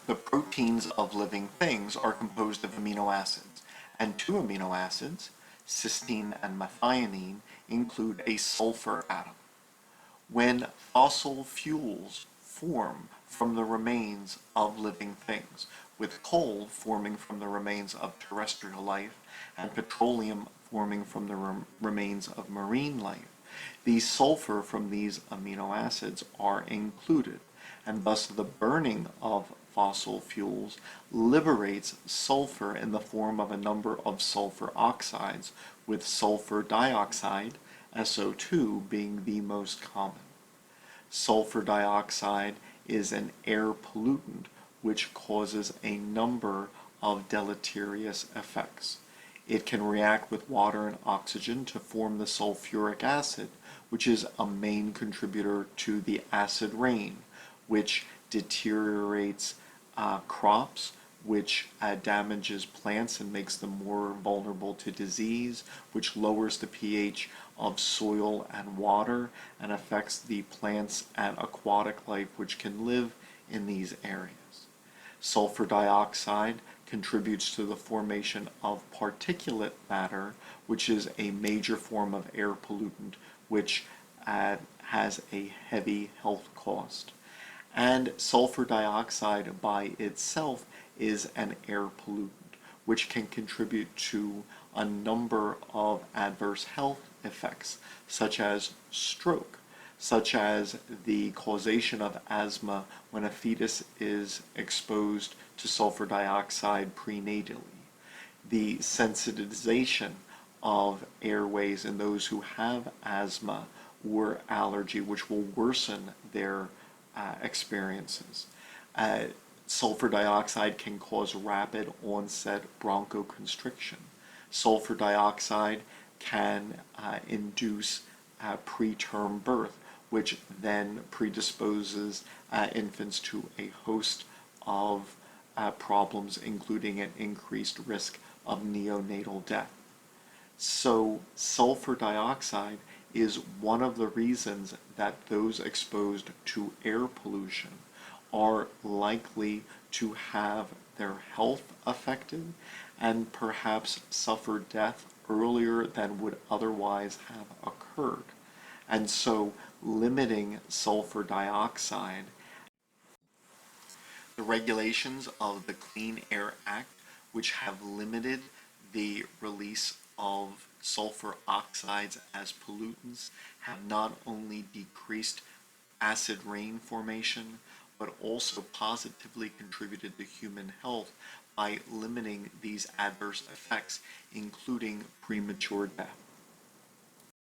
The proteins of living things are composed of amino acids, and two amino acids, cysteine and methionine, include a sulfur atom. When fossil fuels form from the remains of living things, with coal forming from the remains of terrestrial life and petroleum forming from the remains of marine life, the sulfur from these amino acids are included, and thus the burning of fossil fuels liberates sulfur in the form of a number of sulfur oxides, with sulfur dioxide, SO2, being the most common. Sulfur dioxide is an air pollutant which causes a number of deleterious effects. It can react with water and oxygen to form the sulfuric acid, which is a main contributor to the acid rain, which deteriorates crops, which damages plants and makes them more vulnerable to disease, which lowers the pH of soil and water and affects the plants and aquatic life which can live in these areas. Sulfur dioxide contributes to the formation of particulate matter, which is a major form of air pollutant, which has a heavy health cost. And sulfur dioxide by itself is an air pollutant, which can contribute to a number of adverse health effects, such as stroke, such as the causation of asthma when a fetus is exposed to sulfur dioxide prenatally, the sensitization of airways in those who have asthma or allergy, which will worsen their experiences. Sulfur dioxide can cause rapid onset bronchoconstriction. Sulfur dioxide can induce preterm birth, which then predisposes infants to a host of problems, including an increased risk of neonatal death. So sulfur dioxide is one of the reasons that those exposed to air pollution are likely to have their health affected and perhaps suffer death earlier than would otherwise have occurred. And so limiting sulfur dioxide, the regulations of the Clean Air Act, which have limited the release of sulfur oxides as pollutants, have not only decreased acid rain formation, but also positively contributed to human health by limiting these adverse effects, including premature death.